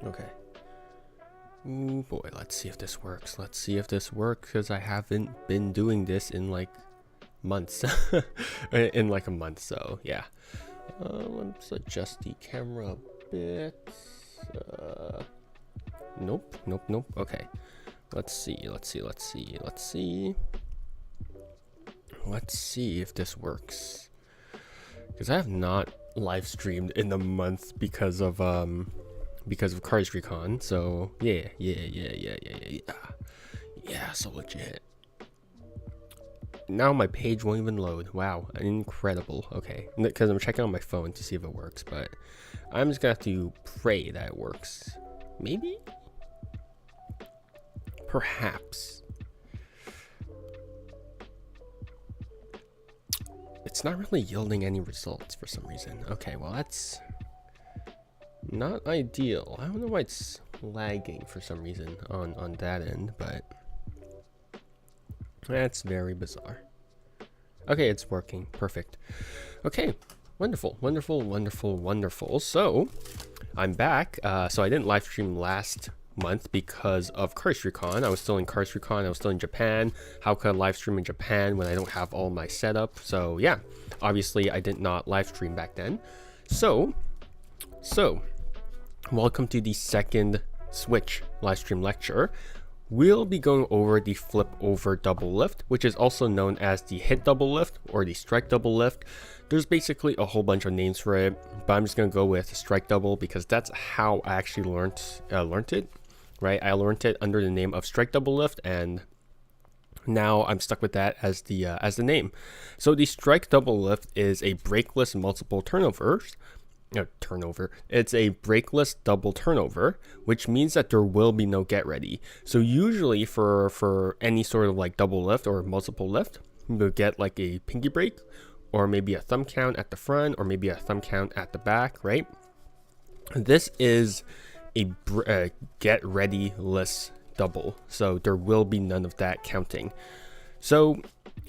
Okay. Ooh, boy, let's see if this works. Let's see if this works, because I haven't been doing this in like months. In like a month, so yeah. Let's adjust the camera a bit. Nope. Okay. Let's see if this works. Because I have not live streamed in a month because of Cars Recon. So yeah, so legit. Now my page won't even load. Wow, incredible. Okay, because I'm checking on my phone to see if it works, but I'm just gonna have to pray that it works. Maybe? Perhaps. It's not really yielding any results for some reason. Okay, well that's not ideal. I don't know why it's lagging for some reason on that end, but that's very bizarre. Okay, it's working. Perfect. Okay, wonderful. So I'm back. So I didn't live stream last month because of Cars Recon. I was still in Cars Recon. I was still in Japan. How could I live stream in Japan when I don't have all my setup? So yeah, obviously I did not live stream back then. So welcome to the second Switch Livestream Lecture. We'll be going over the flip over double lift, which is also known as the hit double lift or the strike double lift. There's basically a whole bunch of names for it, but I'm just gonna go with strike double because that's how I actually learned it, right? I learned it under the name of strike double lift, and now I'm stuck with that as the name. So the strike double lift is a brakeless multiple turnovers. It's a brakeless double turnover, which means that there will be no get ready. So usually for any sort of like double lift or multiple lift, you'll get like a pinky break or maybe a thumb count at the front or maybe a thumb count at the back, right? This is a get ready-less double, so there will be none of that counting. So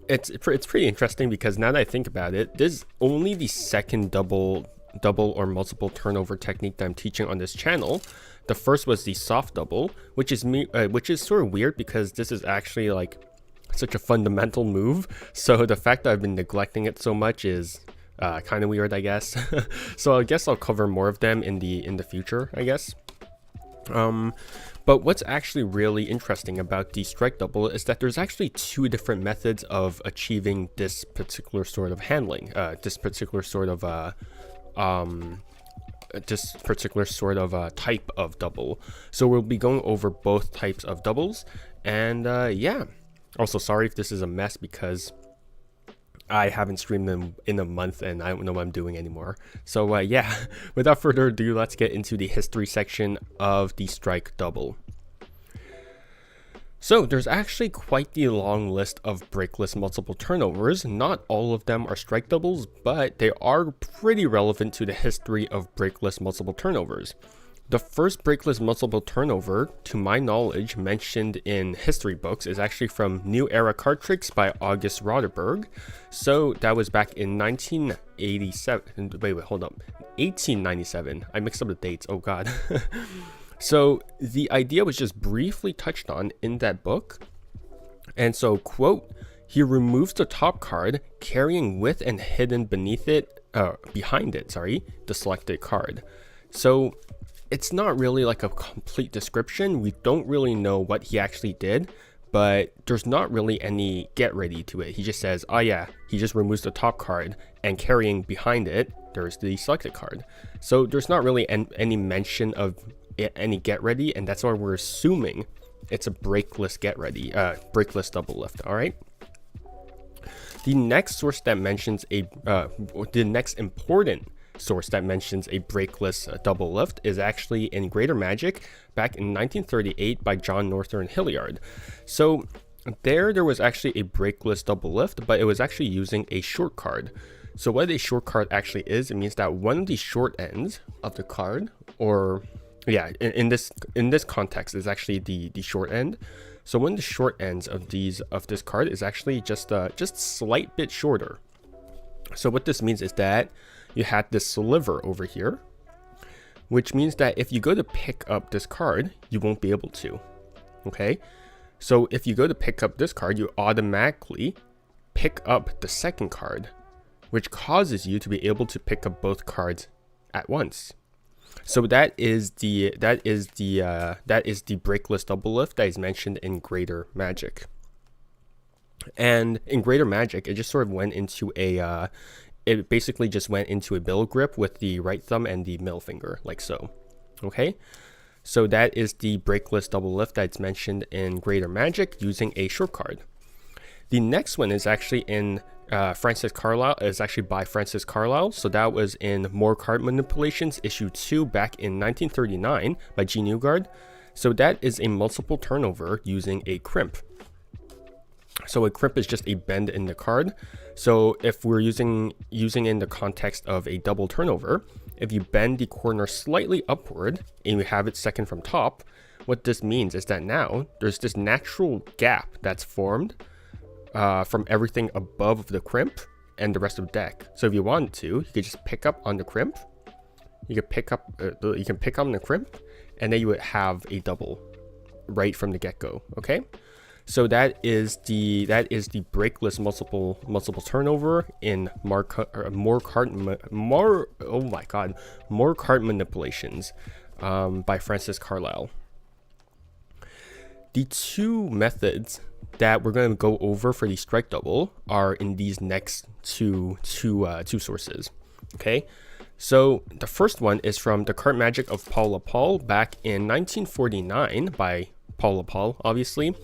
it's pretty interesting because now that I think about it, this is only the second double or multiple turnover technique that I'm teaching on this channel. The first was the soft double, which is sort of weird because this is actually like such a fundamental move. So the fact that I've been neglecting it so much is kind of weird, I guess. So I guess I'll cover more of them in the future, I guess. But what's actually really interesting about the strike double is that there's actually two different methods of achieving this particular sort of handling, this particular sort of type of double. So we'll be going over both types of doubles, and yeah. Also, sorry if this is a mess because I haven't streamed them in a month and I don't know what I'm doing anymore. So yeah, without further ado, let's get into the history section of the strike double. So there's actually quite the long list of brakeless multiple turnovers. Not all of them are strike doubles, but they are pretty relevant to the history of brakeless multiple turnovers. The first brakeless multiple turnover, to my knowledge, mentioned in history books is actually from New Era Card Tricks by August Roderberg. So that was back in 1987. Wait, hold up. 1897. I mixed up the dates. Oh God. So the idea was just briefly touched on in that book. And so, quote, he removes the top card, carrying with and hidden behind it, the selected card. So it's not really like a complete description. We don't really know what he actually did, but there's not really any get ready to it. He just says, oh yeah, he just removes the top card and carrying behind it, there's the selected card. So there's not really any mention of any get ready, and that's why we're assuming it's a brakeless get ready, brakeless double lift. All right. The next source that mentions the next important source that mentions a brakeless double lift is actually in Greater Magic back in 1938 by John Northern Hilliard. So there was actually a brakeless double lift, but it was actually using a short card. So what a short card actually is, it means that one of the short ends of the card, or yeah, in this context is actually the short end. So one of the short ends of this card is actually just slight bit shorter. So what this means is that you had this sliver over here, which means that if you go to pick up this card, you won't be able to. Okay, so if you go to pick up this card, you automatically pick up the second card, which causes you to be able to pick up both cards at once. So that is the breakless double lift that is mentioned in Greater Magic. And in Greater Magic, it just sort of went into it basically just went into a bill grip with the right thumb and the middle finger, like so. Okay, so that is the breakless double lift that's mentioned in Greater Magic using a short card. The next one is actually in Francis Carlisle. It's actually by Francis Carlisle. So that was in More Card Manipulations, issue 2, back in 1939 by G. Newgard. So that is a multiple turnover using a crimp. So a crimp is just a bend in the card. So if we're using in the context of a double turnover, if you bend the corner slightly upward and you have it second from top, what this means is that now there's this natural gap that's formed from everything above the crimp and the rest of the deck. So if you wanted to, you could just pick up on the crimp. You can pick up on the crimp, and then you would have a double right from the get-go. Okay. So that is the breakless multiple turnover in more card manipulations by Francis Carlisle. The two methods that we're going to go over for the strike double are in these next two sources. Okay, so the first one is from The Card Magic of Paul LaPaul back in 1949 by Paul LaPaul, obviously.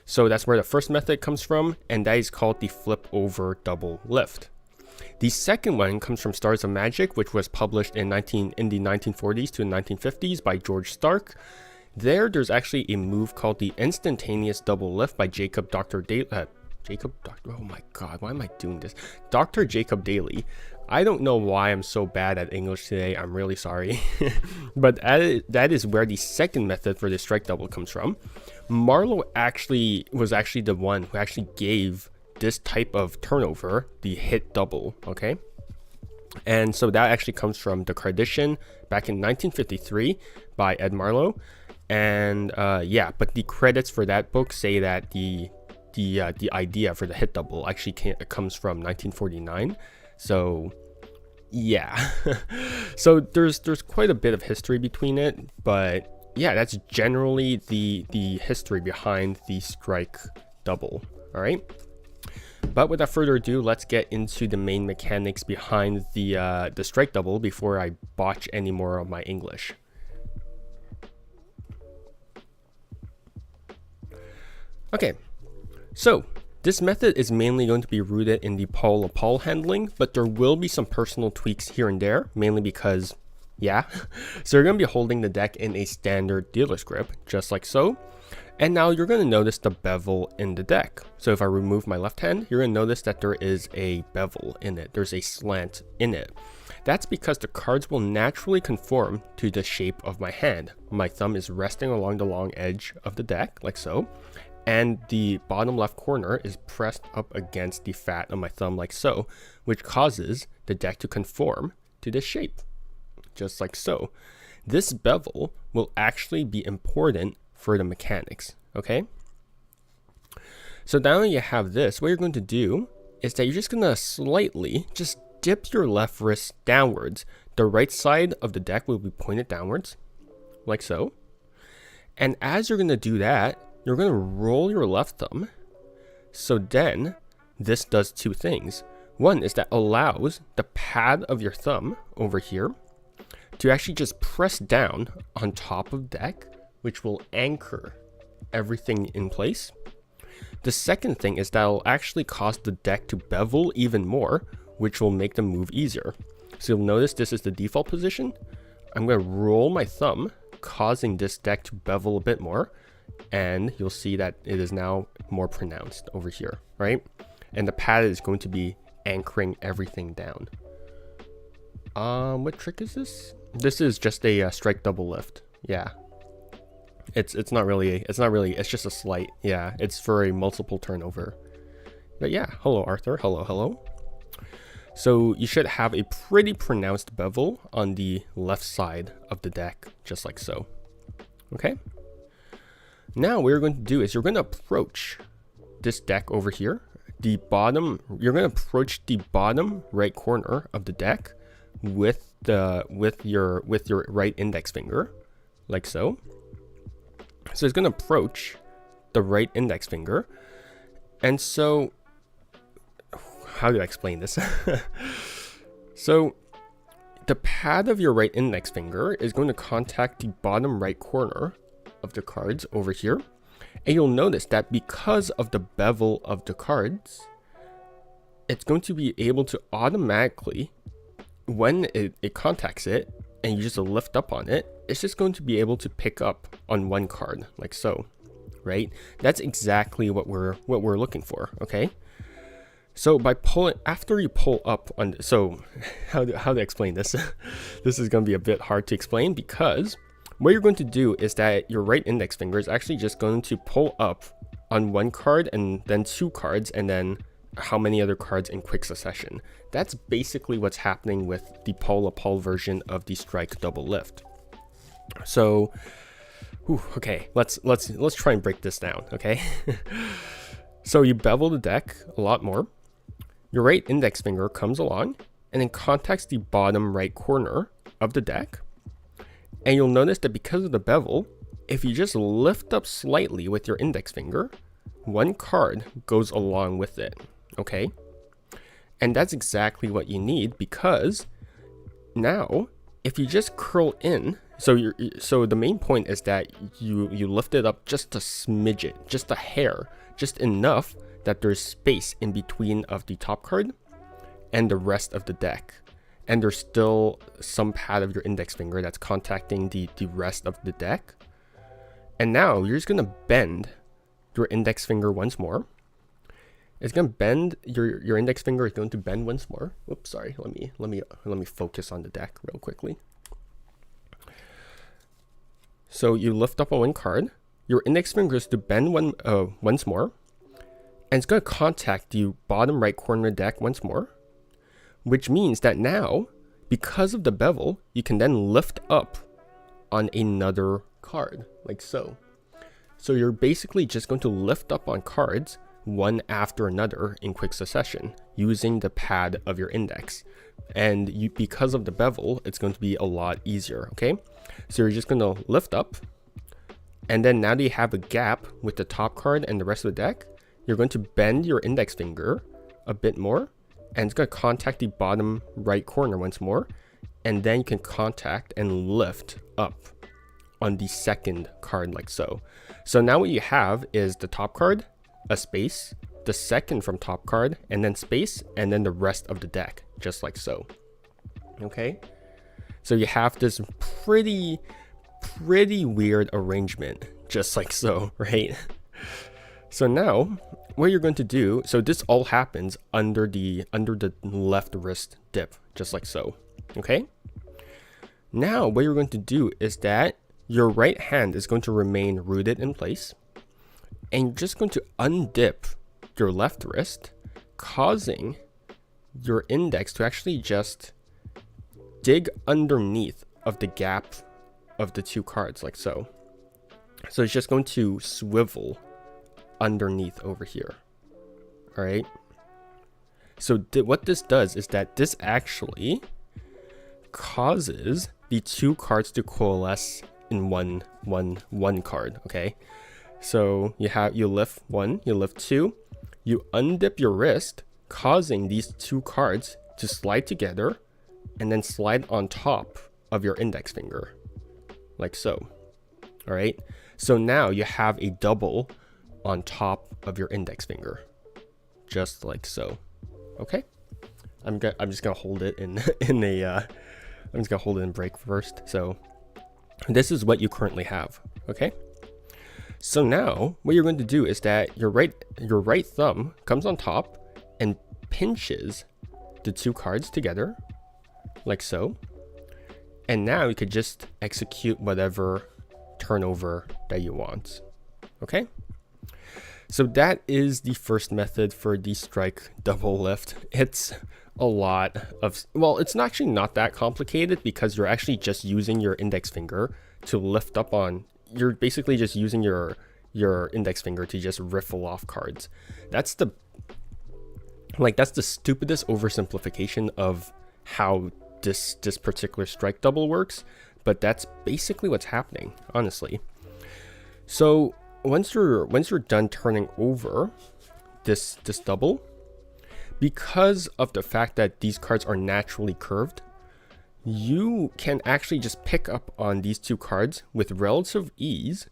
So that's where the first method comes from, and that is called the flip over double lift. The second one comes from Stars of Magic, which was published in the 1940s to 1950s by George Stark. There's actually a move called the instantaneous double lift by Jacob Daly. Oh my god, why am I doing this? Dr. Jacob Daly. I don't know why I'm so bad at English today. I'm really sorry. But that is where the second method for the strike double comes from. Marlowe was actually the one who actually gave this type of turnover the hit double, okay? And so that actually comes from The Cardition back in 1953 by Ed Marlowe. And yeah, but the credits for that book say that the idea for the hit double actually comes from 1949. So yeah, so there's quite a bit of history between it, but yeah, that's generally the history behind the strike double. All right, but without further ado, let's get into the main mechanics behind the strike double before I botch any more of my English. Okay, so this method is mainly going to be rooted in the Paul LaPaul handling, but there will be some personal tweaks here and there, mainly because, yeah. So you're going to be holding the deck in a standard dealer's grip, just like so. And now you're going to notice the bevel in the deck. So if I remove my left hand, you're going to notice that there is a bevel in it. There's a slant in it. That's because the cards will naturally conform to the shape of my hand. My thumb is resting along the long edge of the deck, like so. And the bottom left corner is pressed up against the fat of my thumb like so, which causes the deck to conform to this shape, just like so. This bevel will actually be important for the mechanics, okay? So now you have this, what you're going to do is that you're just going to slightly just dip your left wrist downwards. The right side of the deck will be pointed downwards, like so. And as you're going to do that, you're going to roll your left thumb. So then this does two things. One is that allows the pad of your thumb over here to actually just press down on top of the deck, which will anchor everything in place. The second thing is that will actually cause the deck to bevel even more, which will make the move easier. So you'll notice this is the default position. I'm going to roll my thumb, causing this deck to bevel a bit more. And you'll see that it is now more pronounced over here, right? And the pad is going to be anchoring everything down. What trick is this? This is just a strike double lift. Yeah. It's just a slight, yeah, it's for a multiple turnover. But yeah, hello Arthur, hello. So you should have a pretty pronounced bevel on the left side of the deck, just like so. Okay. Now what you're going to do is you're going to approach this deck over here. You're going to approach the bottom right corner of the deck with your right index finger, like so. So it's going to approach the right index finger. And so, how do I explain this? So the pad of your right index finger is going to contact the bottom right corner of the cards over here. And you'll notice that because of the bevel of the cards, it's going to be able to automatically, when it contacts it and you just lift up on it, it's just going to be able to pick up on one card, like so, right? That's exactly what we're looking for, okay? So by after you pull up on, so how to explain this? This is going to be a bit hard to explain, because what you're going to do is that your right index finger is actually just going to pull up on one card and then two cards and then how many other cards in quick succession. That's basically what's happening with the pull version of the strike double lift. So, okay, let's try and break this down, okay? So you bevel the deck a lot more. Your right index finger comes along and then contacts the bottom right corner of the deck. And you'll notice that because of the bevel, if you just lift up slightly with your index finger, one card goes along with it, okay? And that's exactly what you need, because now if you just curl in, so the main point is that you lift it up just a smidget, just a hair, just enough that there's space in between of the top card and the rest of the deck. And there's still some pad of your index finger that's contacting the rest of the deck. And now you're just gonna bend your index finger once more. It's gonna bend your index finger is going to bend once more. Whoops, sorry. Let me focus on the deck real quickly. So you lift up on one card. Your index finger is to bend once more. And it's going to contact the bottom right corner of the deck once more, which means that now, because of the bevel, you can then lift up on another card, like so. So you're basically just going to lift up on cards one after another in quick succession using the pad of your index. And because of the bevel, it's going to be a lot easier, okay? So you're just going to lift up, and then now that you have a gap with the top card and the rest of the deck, you're going to bend your index finger a bit more, and it's going to contact the bottom right corner once more, and then you can contact and lift up on the second card, like so. So now what you have is the top card, a space, the second from top card, and then space, and then the rest of the deck, just like so. Okay? So you have this pretty weird arrangement, just like so, right? So now what you're going to do, so this all happens under the left wrist dip, just like so. Okay? Now what you're going to do is that your right hand is going to remain rooted in place, and you're just going to undip your left wrist, causing your index to actually just dig underneath of the gap of the two cards, like so. So it's just going to swivel underneath over here. All right. So what this does is that this actually causes the two cards to coalesce in one card. Okay. So you lift one, you lift two, you undip your wrist, causing these two cards to slide together and then slide on top of your index finger, like so. All right. So now you have a double on top of your index finger, just like so. Okay. I'm just gonna hold it in I'm just gonna hold it in break first. So this is what you currently have. Okay. So now what you're going to do is that your right thumb comes on top and pinches the two cards together, like so. And now you could just execute whatever turnover that you want. Okay. So that is the first method for the strike double lift. It's a lot of, well, it's actually not that complicated because you're actually just using your index finger to lift up on, you're basically just using your index finger to just riffle off cards. That's the stupidest oversimplification of how this particular strike double works, but that's basically what's happening, honestly. So once you're done turning over this double, because of the fact that these cards are naturally curved, you can actually just pick up on these two cards with relative ease,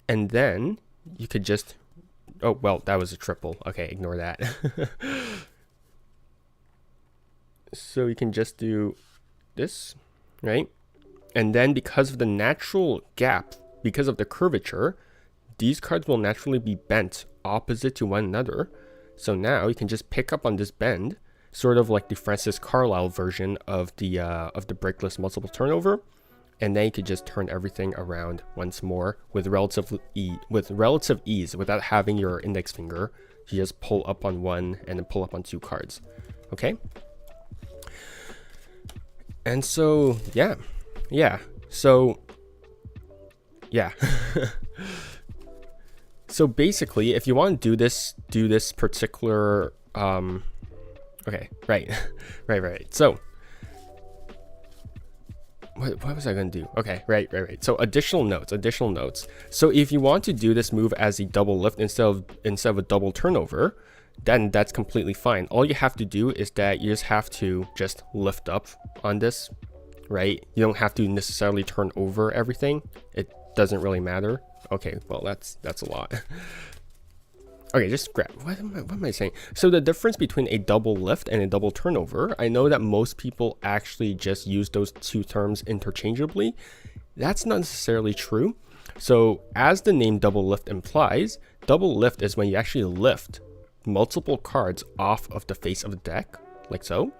and then you could just, oh well, that was a triple, okay, ignore that. So you can just do this, right? And then because of the natural gap, because of the curvature, these cards will naturally be bent opposite to one another. So now you can just pick up on this bend, sort of like the Francis Carlisle version of the breakless multiple turnover, and then you could just turn everything around once more with relative ease without having your index finger. You just pull up on one and then pull up on two cards. Okay? And so yeah. So basically, if you want to do this particular okay, right. So what was I going to do? Okay, right. So additional notes. So if you want to do this move as a double lift instead of a double turnover, then that's completely fine. All you have to do is that you just have to just lift up on this, right? You don't have to necessarily turn over everything. It doesn't really matter. Okay, well, that's a lot. Okay, just grab, what am I saying? So the difference between a double lift and a double turnover, I know that most people actually just use those two terms interchangeably. That's not necessarily true. So as the name double lift implies, double lift is when you actually lift multiple cards off of the face of the deck, like so.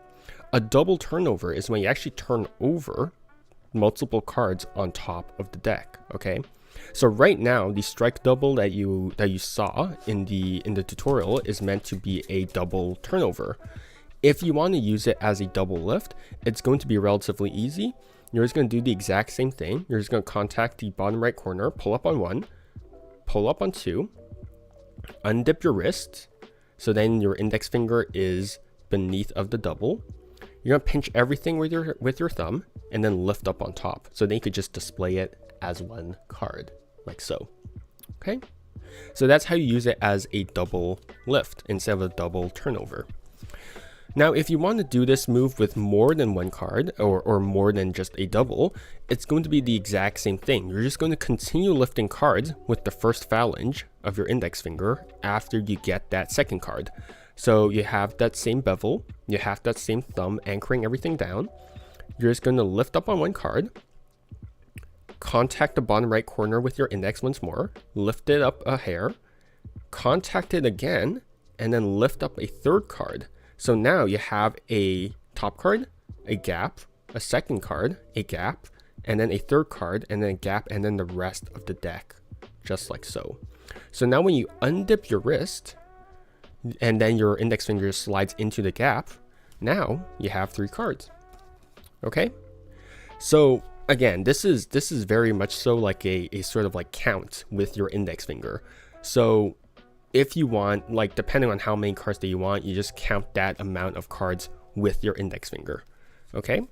A double turnover is when you actually turn over multiple cards on top of the deck, okay? So right now, the strike double that you saw in the tutorial is meant to be a double turnover. If you want to use it as a double lift, it's going to be relatively easy. You're just going to do the exact same thing. You're just going to contact the bottom right corner, pull up on one, pull up on two, undip your wrist, so then your index finger is beneath of the double. You're going to pinch everything with your thumb and then lift up on top. So then you could just display it as one card, like so. Okay, so that's how you use it as a double lift instead of a double turnover. Now, if you want to do this move with more than one card or more than just a double, it's going to be the exact same thing. You're just going to continue lifting cards with the first phalange of your index finger after you get that second card. So you have that same bevel, you have that same thumb anchoring everything down. You're just going to lift up on one card, contact the bottom right corner with your index once more, lift it up a hair, contact it again, and then lift up a third card. So now you have a top card, a gap, a second card, a gap, and then a third card, and then a gap, and then the rest of the deck, just like so. So now when you undip your wrist, and then your index finger slides into the gap, now you have three cards. Okay? So again, this is very much so like a sort of like count with your index finger. So if you want, like, depending on how many cards that you want, you just count that amount of cards with your index finger. Okay?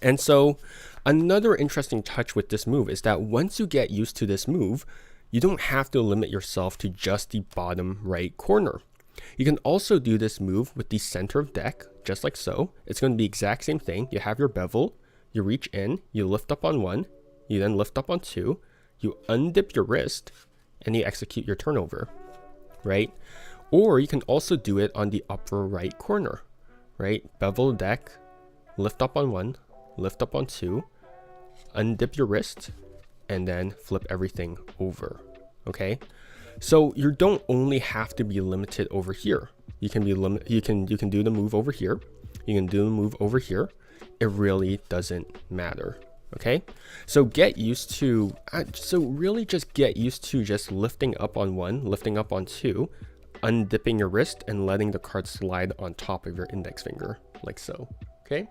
And so another interesting touch with this move is that once you get used to this move, you don't have to limit yourself to just the bottom right corner. You can also do this move with the center of deck, just like so. It's going to be the exact same thing. You have your bevel, you reach in, you lift up on one, you then lift up on two, you undip your wrist, and you execute your turnover, right? Or you can also do it on the upper right corner, right? Bevel deck, lift up on one, lift up on two, undip your wrist, and then flip everything over, okay? So you don't only have to be limited over here. You can do the move over here. You can do the move over here. It really doesn't matter, Okay, so get used to, so really just get used to just lifting up on one, lifting up on two, undipping your wrist and letting the card slide on top of your index finger, like so. Okay,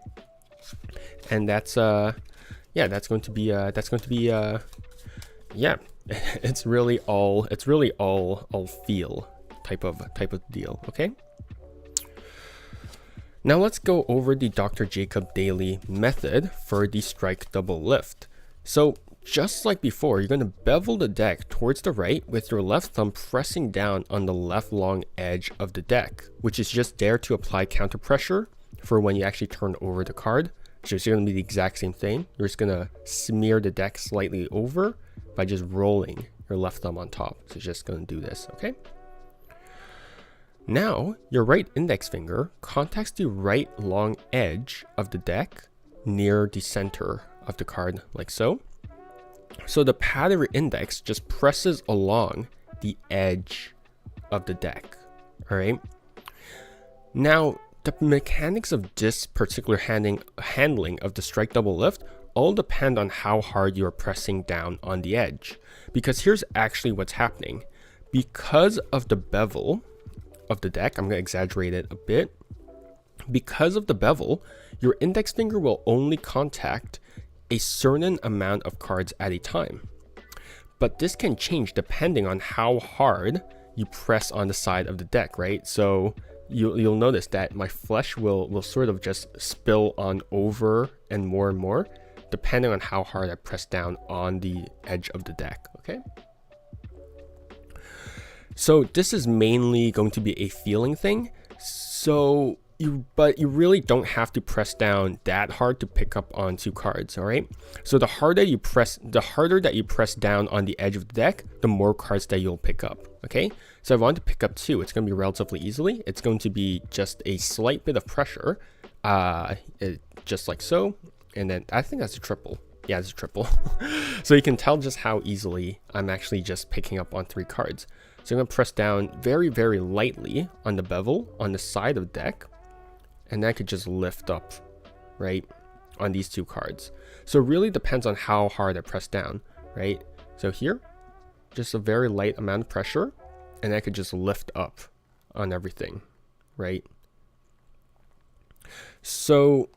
and that's yeah, that's going to be yeah, it's really all feel type of deal. Okay. Now let's go over the Dr. Jacob Daly method for the strike double lift. So just like before, you're going to bevel the deck towards the right with your left thumb pressing down on the left long edge of the deck, which is just there to apply counter pressure for when you actually turn over the card. So it's going to be the exact same thing. You're just going to smear the deck slightly over by just rolling your left thumb on top. So it's just going to do this, okay? Now, your right index finger contacts the right long edge of the deck near the center of the card, like so. So the pad of your index just presses along the edge of the deck, all right? Now, the mechanics of this particular handling of the strike double lift all depend on how hard you are pressing down on the edge. Because here's actually what's happening. Because of the bevel of the deck, I'm going to exaggerate it a bit. Because of the bevel, your index finger will only contact a certain amount of cards at a time. But this can change depending on how hard you press on the side of the deck, right? So you'll notice that my flesh will sort of just spill on over and more depending on how hard I press down on the edge of the deck, okay? So this is mainly going to be a feeling thing. But you really don't have to press down that hard to pick up on two cards, all right? So the harder that you press down on the edge of the deck, the more cards that you'll pick up, okay? So if I want to pick up two, it's going to be relatively easily. It's going to be just a slight bit of pressure, just like so. And then I think that's a triple. Yeah, it's a triple. So you can tell just how easily I'm actually just picking up on three cards. So I'm going to press down very, very lightly on the bevel on the side of the deck. And then I could just lift up, right, on these two cards. So it really depends on how hard I press down, right? So here, just a very light amount of pressure. And I could just lift up on everything, right? So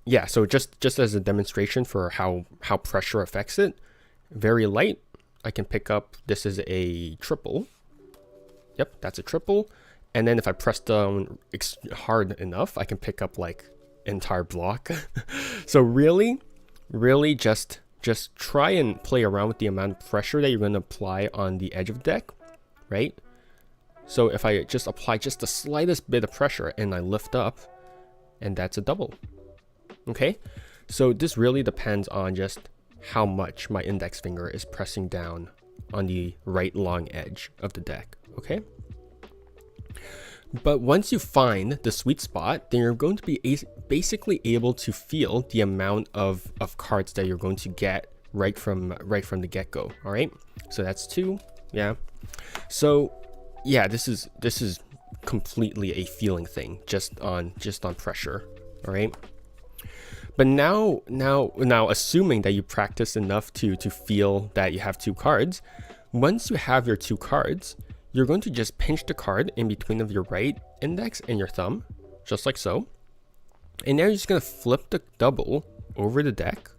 yeah, so just as a demonstration for how pressure affects it, very light, I can pick up, this is a triple. Yep, that's a triple. And then if I press down hard enough, I can pick up like entire block. So really just try and play around with the amount of pressure that you're going to apply on the edge of the deck, right? So if I just apply just the slightest bit of pressure and I lift up, and that's a double. Okay, so this really depends on just how much my index finger is pressing down on the right long edge of the deck, okay? But once you find the sweet spot, then you're going to be basically able to feel the amount of cards that you're going to get right from the get-go, all right? So that's two, yeah. So yeah, this is completely a feeling thing, just on pressure, all right? But now assuming that you practice enough to feel that you have two cards, once you have your two cards, you're going to just pinch the card in between of your right index and your thumb, just like so. And now you're just going to flip the double over the deck.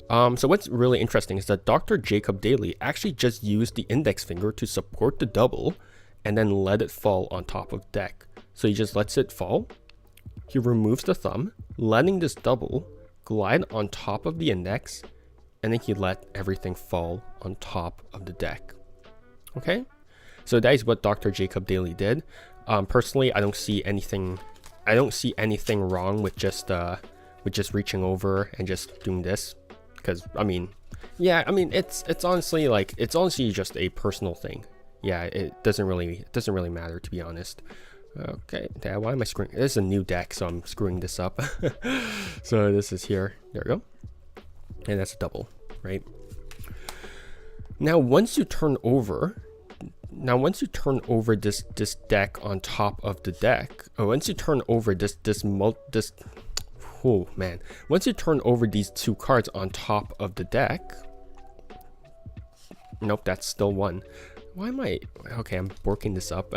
So what's really interesting is that Dr. Jacob Daly actually just used the index finger to support the double and then let it fall on top of the deck. So he just lets it fall. He removes the thumb, letting this double glide on top of the index, and then he let everything fall on top of the deck. Okay, so that is what Dr. Jacob Daly did. Personally, I don't see anything wrong with just reaching over and just doing this, because I mean, it's honestly just a personal thing. Yeah, it doesn't really matter, to be honest. Okay, why am I screwing? This is a new deck, so I'm screwing this up. So this is here. There we go. And that's a double, right? Now, once you turn over this deck on top of the deck, or once you turn over this oh man, once you turn over these 2 cards on top of the deck, nope, that's still 1. Why am I, okay, I'm working this up.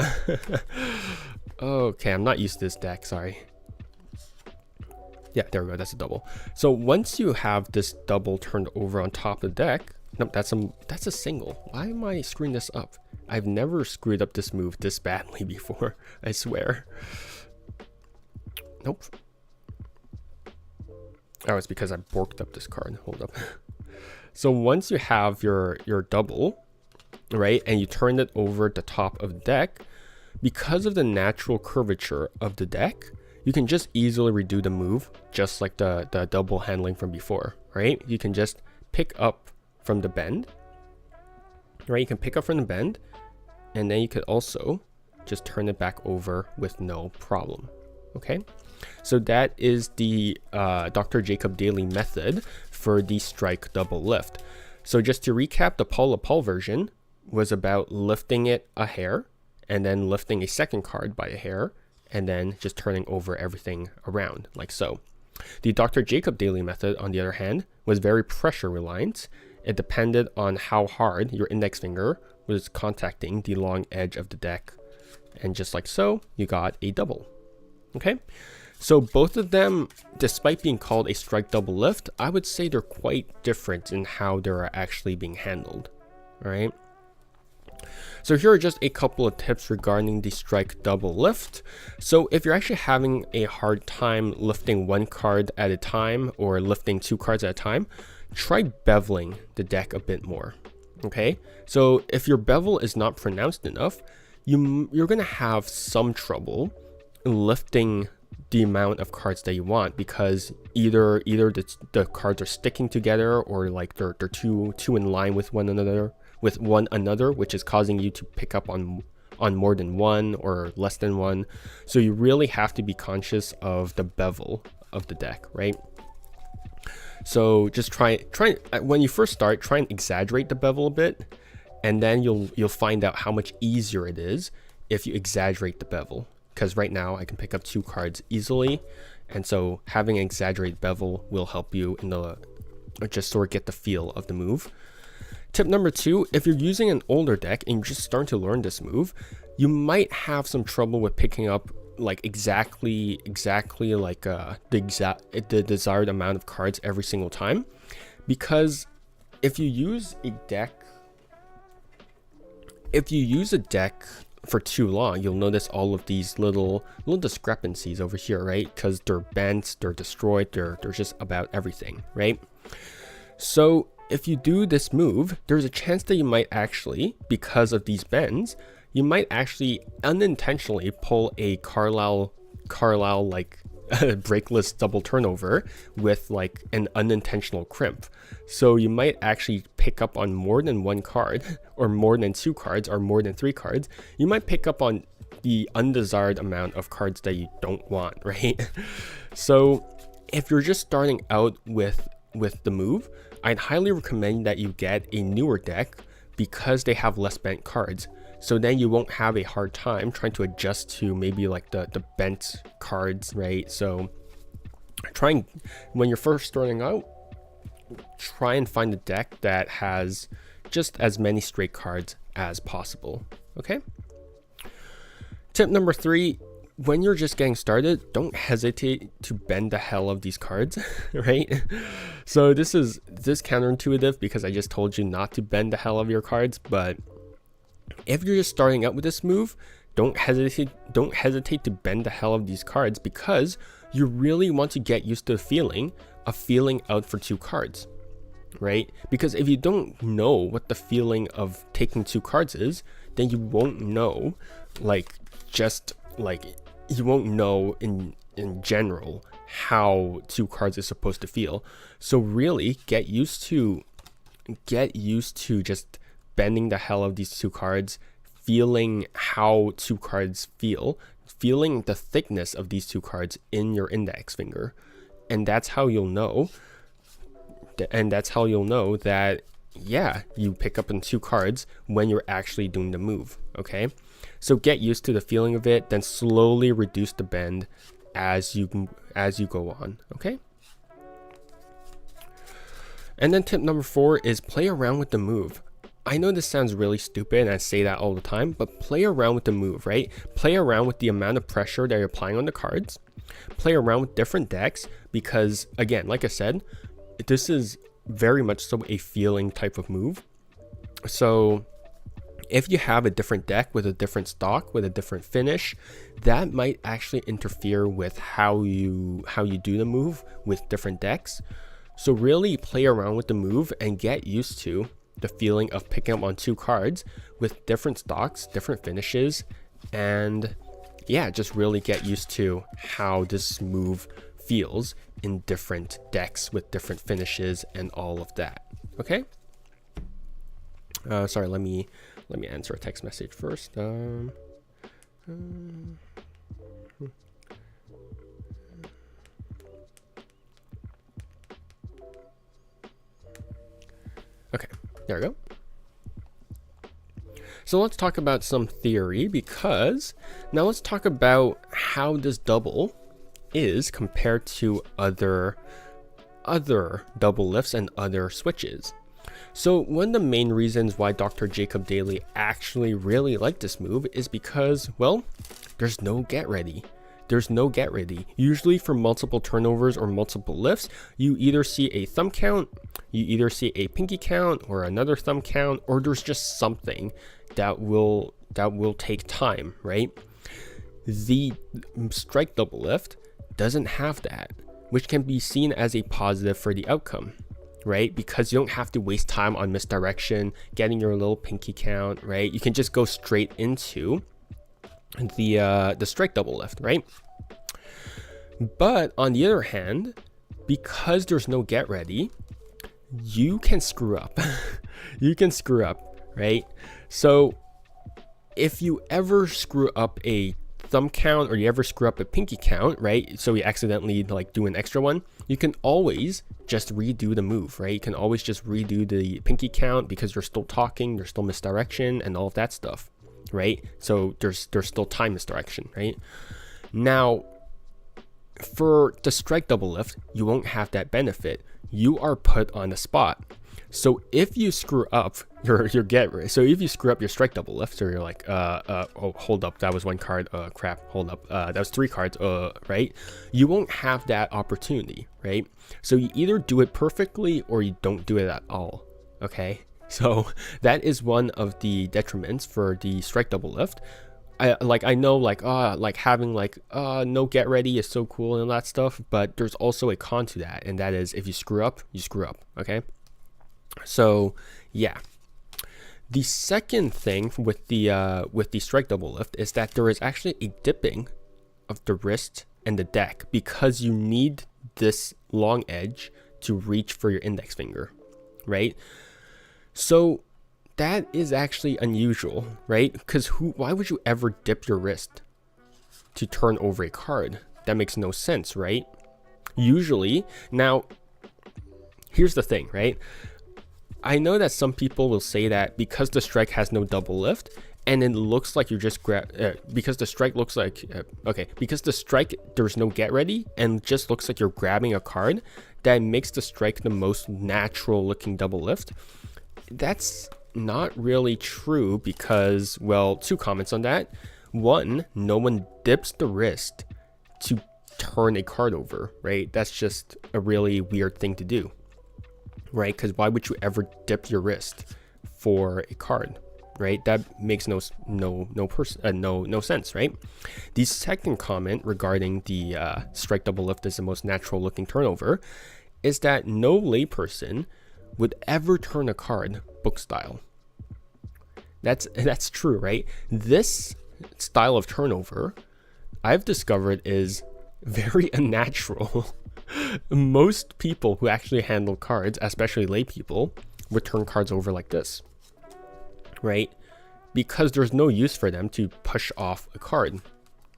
Okay, I'm not used to this deck, sorry. Yeah, there we go, that's a double. So once you have this double turned over on top of the deck, nope, that's a single. Why am I screwing this up? I've never screwed up this move this badly before, I swear. Nope. Oh, it's because I borked up this card. Hold up. So once you have your double, right, and you turn it over at the top of the deck, because of the natural curvature of the deck, you can just easily redo the move, just like the double handling from before, right? You can just pick up from the bend, right? You can pick up from the bend, and then you could also just turn it back over with no problem, okay? So that is the Dr. Jacob Daly method for the strike double lift. So just to recap, the Paul Paul version was about lifting it a hair, and then lifting a second card by a hair, and then just turning over everything around, like so. The Dr. Jacob Daly method, on the other hand, was very pressure reliant. It depended on how hard your index finger was contacting the long edge of the deck. And just like so, you got a double. Okay? So both of them, despite being called a strike double lift, I would say they're quite different in how they're actually being handled. Alright? So here are just a couple of tips regarding the strike double lift. So if you're actually having a hard time lifting 1 card at a time or lifting 2 cards at a time, try beveling the deck a bit more. Okay, so if your bevel is not pronounced enough, you're gonna have some trouble lifting the amount of cards that you want, because either the cards are sticking together, or like they're too in line with one another, which is causing you to pick up on more than 1 or less than 1. So you really have to be conscious of the bevel of the deck, right? So just try when you first start, try and exaggerate the bevel a bit, and then you'll find out how much easier it is if you exaggerate the bevel. Because right now I can pick up 2 cards easily, and so having an exaggerated bevel will help you in the just sort of get the feel of the move. Tip number 2, if you're using an older deck and you're just starting to learn this move, you might have some trouble with picking up like exactly like the desired amount of cards every single time, because if you use a deck for too long, you'll notice all of these little discrepancies over here, right? Because they're bent, they're destroyed, they're just about everything, right? So if you do this move, there's a chance that you might actually, because of these bends, you might actually unintentionally pull a Carlisle like breakless double turnover with like an unintentional crimp. So you might actually pick up on more than 1 card, or more than 2 cards, or more than 3 cards. You might pick up on the undesired amount of cards that you don't want, right? So if you're just starting out with the move, I'd highly recommend that you get a newer deck, because they have less bent cards. So then you won't have a hard time trying to adjust to maybe like the bent cards, right? So when you're first starting out, try and find a deck that has just as many straight cards as possible, okay? Tip number 3, when you're just getting started, don't hesitate to bend the hell of these cards, right? So this is counterintuitive, because I just told you not to bend the hell of your cards, but if you're just starting out with this move, don't hesitate to bend the hell of these cards, because you really want to get used to the feeling of feeling out for 2 cards, right? Because if you don't know what the feeling of taking 2 cards is, then you won't know, you won't know in general how 2 cards is supposed to feel. So really get used to just bending the hell of these 2 cards, feeling how 2 cards feel, feeling the thickness of these 2 cards in your index finger. And that's how you'll know. That, yeah, you pick up on 2 cards when you're actually doing the move, okay? So get used to the feeling of it, then slowly reduce the bend, as you go on, okay? And then tip number 4 is play around with the move. I know this sounds really stupid and I say that all the time, but play around with the move, right? Play around with the amount of pressure that you're applying on the cards. Play around with different decks because, again, like I said, this is very much so a feeling type of move. So if you have a different deck with a different stock, with a different finish, that might actually interfere with how you do the move with different decks. So really play around with the move and get used to the feeling of picking up on 2 cards with different stocks, different finishes, and yeah, just really get used to how this move feels in different decks with different finishes and all of that. Okay. Sorry, let me answer a text message first. Okay, there we go. So let's talk about some theory, because now let's talk about how this double is compared to other double lifts and other switches. So one of the main reasons why Dr. Jacob Daly actually really liked this move is because, well, there's no get ready. There's no get ready. Usually for multiple turnovers or multiple lifts, you either see a thumb count, you either see a pinky count or another thumb count, or there's just something that will take time, right? The strike double lift doesn't have that, which can be seen as a positive for the outcome, right? Because you don't have to waste time on misdirection, getting your little pinky count, right? You can just go straight into the strike double lift, right? But on the other hand, because there's no get ready, you can screw up. You can screw up, right? So if you ever screw up a thumb count or you ever screw up a pinky count, right? So you accidentally like do an extra one, you can always just redo the move, right? You can always just redo the pinky count because you're still talking, there's still misdirection and all of that stuff, right? So there's still time misdirection, right? Now, for the strike double lift, you won't have that benefit. You are put on the spot. So if you screw up your so if you screw up your strike double lift, so you're like, oh, hold up, that was 1 card, crap, hold up, that was 3 cards, right? You won't have that opportunity, right? So you either do it perfectly or you don't do it at all, okay? So that is one of the detriments for the strike double lift. I know having no get ready is so cool and that stuff, but there's also a con to that, and that is if you screw up, you screw up, okay? So yeah. The second thing with the strike double lift is that there is actually a dipping of the wrist and the deck because you need this long edge to reach for your index finger, right? So that is actually unusual, right? Because why would you ever dip your wrist to turn over a card? That makes no sense, right? Usually, now, here's the thing, right? I know that some people will say that because the strike has no double lift, and it looks like you're just because the strike looks like, because the strike, there's no get ready, and just looks like you're grabbing a card, that makes the strike the most natural looking double lift. That's not really true because, well, 2 comments on that. 1, no one dips the wrist to turn a card over, right? That's just a really weird thing to do, right? Because why would you ever dip your wrist for a card, right? That makes no sense, right? The second comment regarding the strike double lift as the most natural looking turnover is that no layperson would ever turn a card book style. That's true, right? This style of turnover, I've discovered, is very unnatural. Most people who actually handle cards, especially lay people, would turn cards over like this, right? Because there's no use for them to push off a card,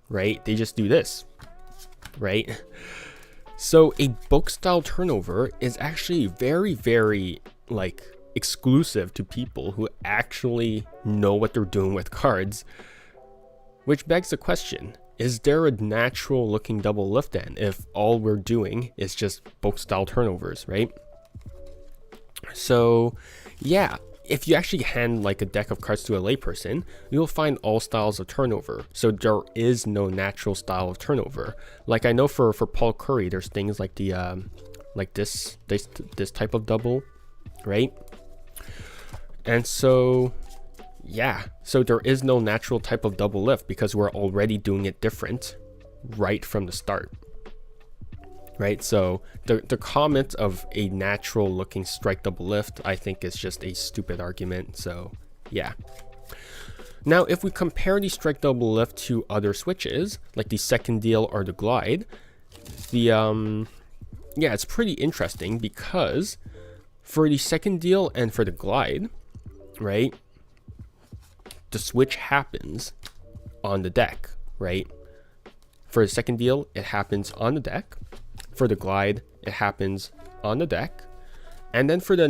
right? They just do this, right? So a book style turnover is actually very, very exclusive to people who actually know what they're doing with cards, which begs the question, is there a natural looking double lift then if all we're doing is just both style turnovers, right? So yeah, if you actually hand like a deck of cards to a layperson, you'll find all styles of turnover. So there is no natural style of turnover. Like I know for Paul Curry, there's things like the like this type of double, right? And so yeah, so there is no natural type of double lift because we're already doing it different right from the start. Right, so the comment of a natural looking strike double lift, I think, is just a stupid argument. So yeah. Now if we compare the strike double lift to other switches like the second deal or the glide, the yeah, it's pretty interesting because for the second deal and for the glide, right, the switch happens on the deck, right? For the second deal, it happens on the deck. For the glide, it happens on the deck, and then for the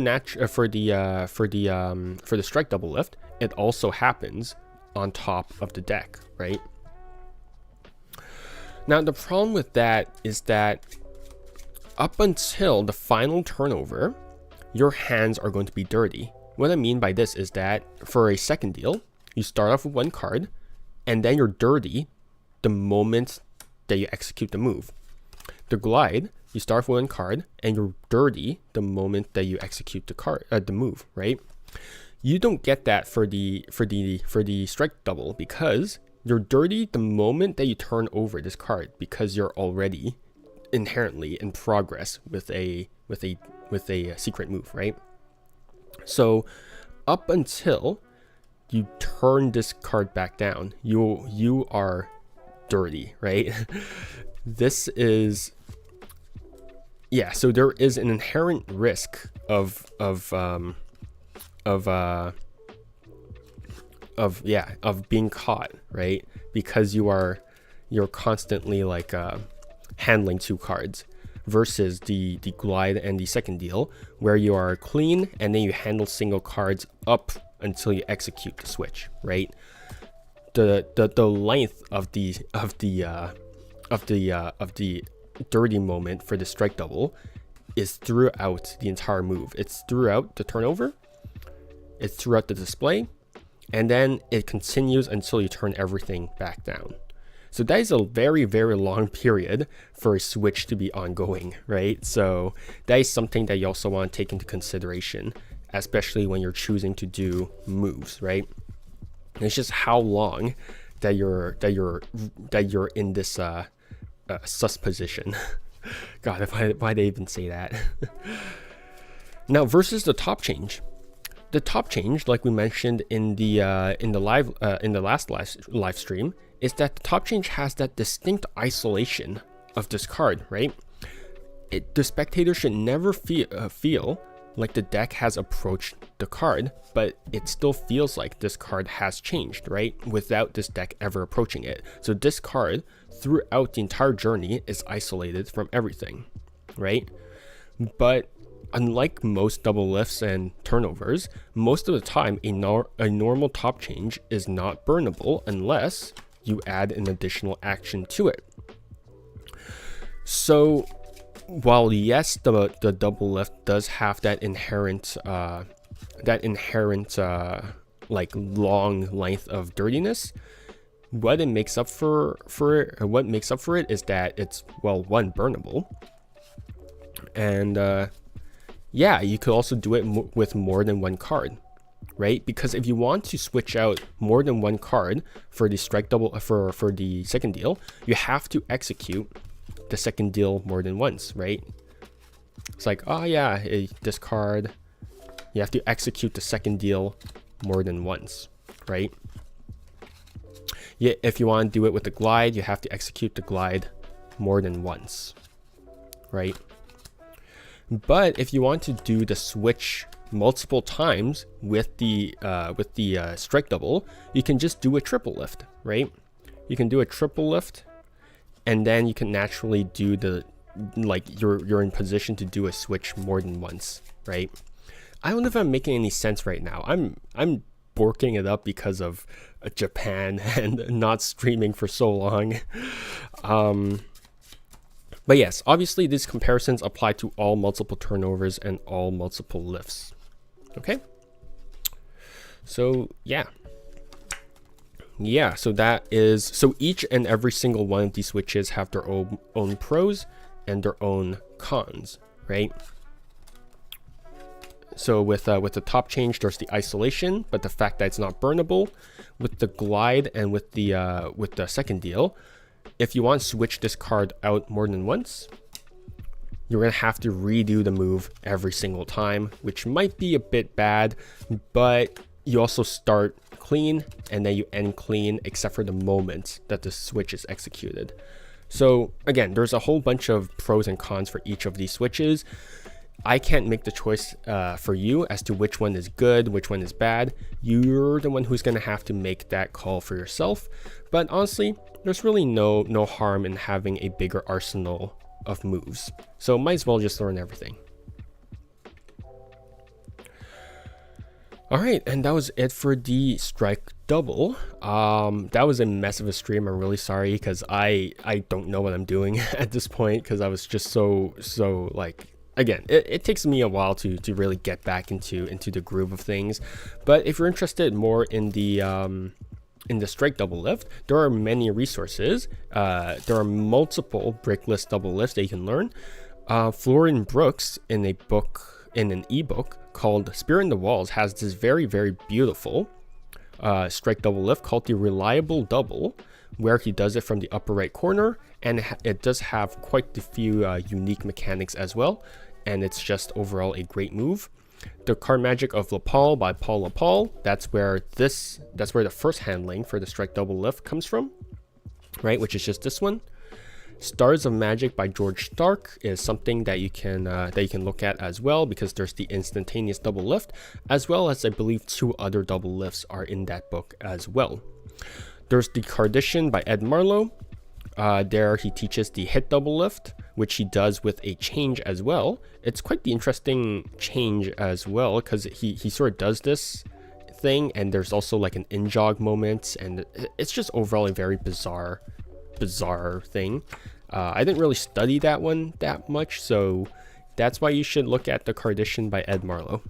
for the strike double lift, it also happens on top of the deck, right? Now the problem with that is that up until the final turnover, your hands are going to be dirty. What I mean by this is that for a second deal, you start off with one card, and then you're dirty the moment that you execute the move. The glide, you start with one card and you're dirty the moment that you execute the move, right? You don't get that for the strike double because you're dirty the moment that you turn over this card because you're already inherently in progress with a secret move, right? So up until you turn this card back down, you are dirty, right? This is, yeah, so there is an inherent risk of being caught, right? Because you're constantly like handling two cards versus the glide and the second deal where you are clean and then you handle single cards up until you execute the switch, right? The length of the dirty moment for the strike double is throughout the entire move. It's throughout the turnover, it's throughout the display, and then it continues until you turn everything back down. So that is a very, very long period for a switch to be ongoing, right? So that is something that you also want to take into consideration, especially when you're choosing to do moves, right? It's just how long that you're in this sus position. God, why they even say that? Now versus the top change. The top change, like we mentioned in the last live stream, is that the top change has that distinct isolation of this card, right? The spectator should never feel like the deck has approached the card, but it still feels like this card has changed, right? Without this deck ever approaching it. So this card, throughout the entire journey, is isolated from everything, right? But unlike most double lifts and turnovers, most of the time a normal top change is not burnable unless you add an additional action to it. So while yes, the double lift does have that inherent like long length of dirtiness, what it makes up for it is that it's, well, one, burnable, and yeah, you could also do it with more than one card, right? Because if you want to switch out more than one card for the strike double for the second deal, you have to execute the second deal more than once, right? It's like, oh yeah, this card, you have to execute the second deal more than once, right? Yeah, if you want to do it with the glide, you have to execute the glide more than once, right? But if you want to do the switch multiple times with the strike double, you can just do a triple lift, right? You can do a triple lift, and then you can naturally do the, like, you're in position to do a switch more than once, right? I don't know if I'm making any sense right now. I'm borking it up because of Japan and not streaming for so long. But yes, obviously these comparisons apply to all multiple turnovers and all multiple lifts. Okay. So yeah, so that is, so each and every single one of these switches have their own pros and their own cons, right? So with the top change, there's the isolation, but the fact that it's not burnable. With the glide and with the second deal, if you want to switch this card out more than once, you're gonna have to redo the move every single time, which might be a bit bad, but you also start clean and then you end clean, except for the moment that the switch is executed. So again, there's a whole bunch of pros and cons for each of these switches. I can't make the choice for you as to which one is good, which one is bad. You're the one who's going to have to make that call for yourself. But honestly, there's really no harm in having a bigger arsenal of moves. So might as well just learn everything. All right, and that was it for the strike double. That was a mess of a stream. I'm really sorry because I don't know what I'm doing at this point, because I was just so like, again, it takes me a while to really get back into the groove of things. But if you're interested more in the strike double lift, there are many resources. There are multiple brickless double lifts that you can learn. Florian Brooks in an ebook called Spear in the Walls has this very beautiful strike double lift called the Reliable Double, where he does it from the upper right corner, and it does have quite a few unique mechanics as well, and it's just overall a great move. The Card Magic of Lapal by Paul Lapal, that's where the first handling for the strike double lift comes from, right, which is just this one. Stars of Magic by George Stark is something that you can look at as well, because there's the instantaneous double lift, as well as I believe 2 other double lifts are in that book as well. There's the Cardition by Ed Marlowe. There he teaches the hit double lift, which he does with a change as well. It's quite the interesting change as well, because he sort of does this thing, and there's also like an in-jog moment, and it's just overall a very bizarre thing. I didn't really study that one that much, so that's why you should look at the Cardition by Ed Marlowe.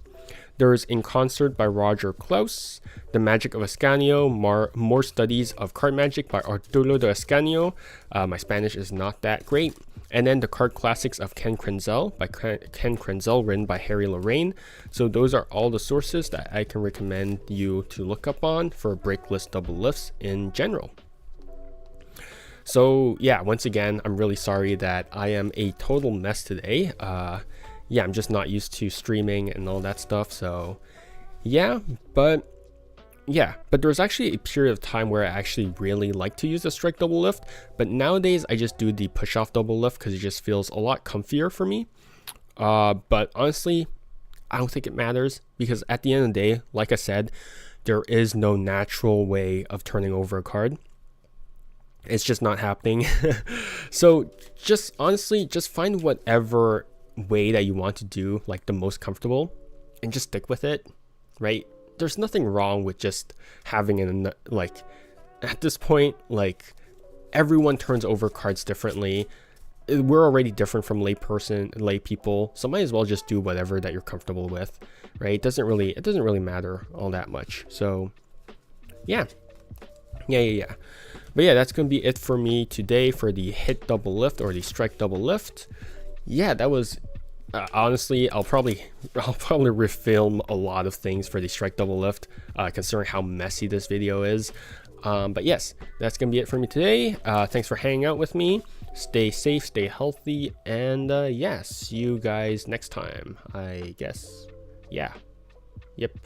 There's In Concert by Roger Klaus, The Magic of Ascanio, More Studies of Card Magic by Arturo de Ascanio. My Spanish is not that great. And then The Card Classics of Ken Krenzel by Ken Krenzel, written by Harry Lorraine. So those are all the sources that I can recommend you to look up on for brickless double lifts in general. So yeah, once again, I'm really sorry that I am a total mess today. Yeah, I'm just not used to streaming and all that stuff. So yeah, but there was actually a period of time where I actually really like to use the strike double lift, but nowadays I just do the push off double lift because it just feels a lot comfier for me. But honestly, I don't think it matters, because at the end of the day, like I said, there is no natural way of turning over a card. It's just not happening. So just honestly, just find whatever way that you want to do like the most comfortable and just stick with it, right? There's nothing wrong with just having like, at this point, like, everyone turns over cards differently. We're already different from lay people, so might as well just do whatever that you're comfortable with, right? It doesn't really matter all that much. So yeah. But yeah, that's going to be it for me today for the hit double lift or the strike double lift. Yeah, that was honestly, I'll probably refilm a lot of things for the strike double lift, considering how messy this video is. But yes, that's going to be it for me today. Thanks for hanging out with me. Stay safe, stay healthy, and yeah, see you guys next time, I guess. Yeah. Yep.